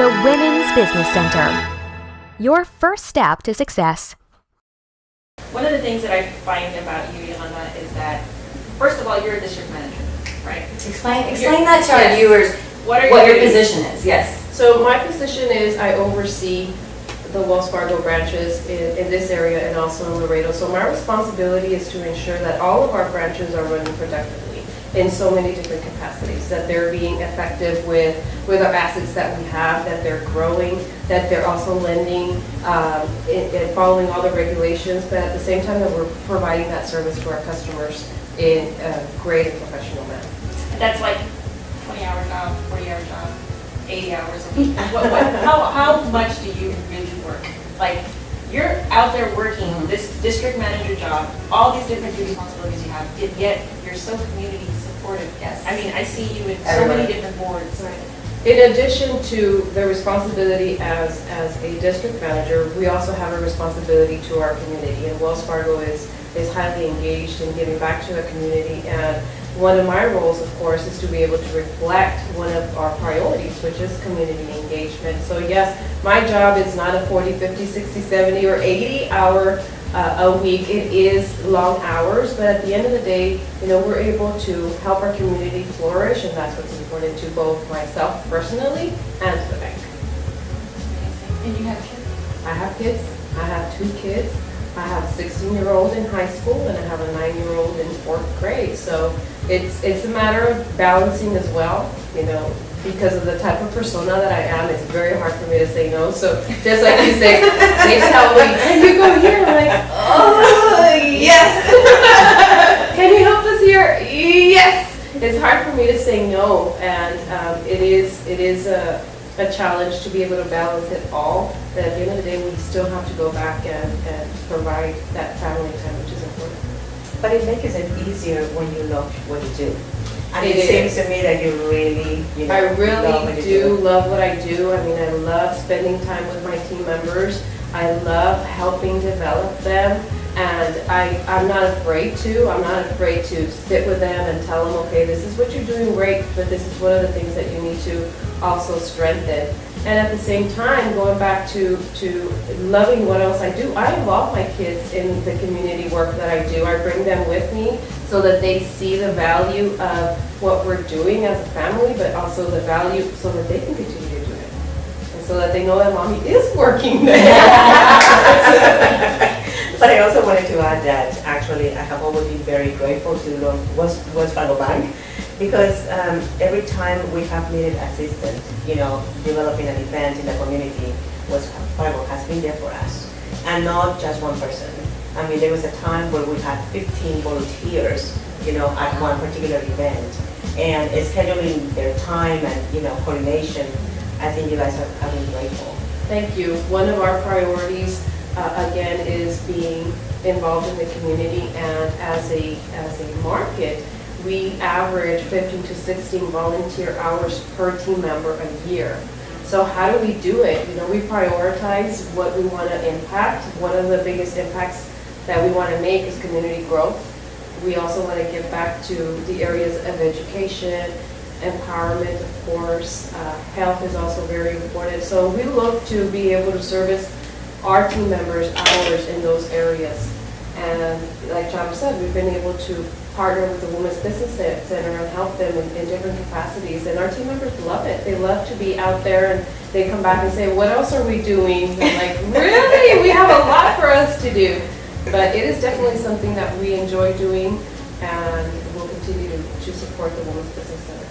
The Women's Business Center. Your first step to success. One of the things that I find about you, Yolanda, is that, first of all, you're a district manager, right? Explain that to our viewers, what your position is, yes. So my position is I oversee the Wells Fargo branches in this area and also in Laredo. So my responsibility is to ensure that all of our branches are running productively in so many different capacities, that they're being effective with our assets that we have, that they're growing, that they're also lending and following all the regulations, but at the same time that we're providing that service to our customers in a great and professional manner. And that's like 20-hour job, 40-hour job, 80 hours a week. How much do you really work? Like, you're out there working this district manager job, all these different responsibilities you have, yet you're so community supportive. Yes. I mean, I see you in so many different boards. Right. In addition to the responsibility as a district manager, we also have a responsibility to our community. And Wells Fargo is highly engaged in giving back to the community. And one of my roles, of course, is to be able to reflect one of our priorities, which is community engagement. So yes, my job is not a 40, 50, 60, 70, or 80 hour a week. It is long hours, but at the end of the day, we're able to help our community flourish, and that's what's important to both myself personally and to the bank. And you have kids? I have kids. I have 2 kids. I have a 16-year-old in high school, and I have a 9-year-old in 4th grade. So it's a matter of balancing as well, because of the type of persona that I am. It's very hard for me to say no. So just like you say, they tell me, can you go here? I'm like, oh, yes. Can you help us here? Yes. It's hard for me to say no, and it is a challenge to be able to balance it all. But at the end of the day, we still have to go back and provide that family time, which is important. But it makes it easier when you love what you do. And It it seems is. to me that you really, I love what really you do love what I do. I mean, I love spending time with my team members. I love helping develop them. And I'm not afraid to. I'm not afraid to sit with them and tell them, okay, this is what you're doing great, but this is one of the things that you need to also strengthen. And at the same time, going back to loving what else I do, I involve my kids in the community work that I do. I bring them with me so that they see the value of what we're doing as a family, but also the value so that they can continue to do it. And so that they know that mommy is working there. But I also wanted to add that actually I have always been very grateful to Wells Fargo Bank, because every time we have needed assistance, developing an event in the community, Wells Fargo has been there for us, and not just one person. I mean, there was a time where we had 15 volunteers, at one particular event, and scheduling their time and coordination. I think you guys have been grateful. Thank you. One of our priorities, again, is being involved in the community, and as a market, we average 15 to 16 volunteer hours per team member a year. So how do we do it? We prioritize what we want to impact. One of the biggest impacts that we want to make is community growth. We also want to give back to the areas of education, empowerment, of course. Health is also very important. So we look to be able to service our team members' hours in those areas. And like Charo said, we've been able to partner with the Women's Business Center and help them in different capacities. And our team members love it. They love to be out there, and they come back and say, what else are we doing? And like, really? We have a lot for us to do. But it is definitely something that we enjoy doing, and we'll continue to support the Women's Business Center.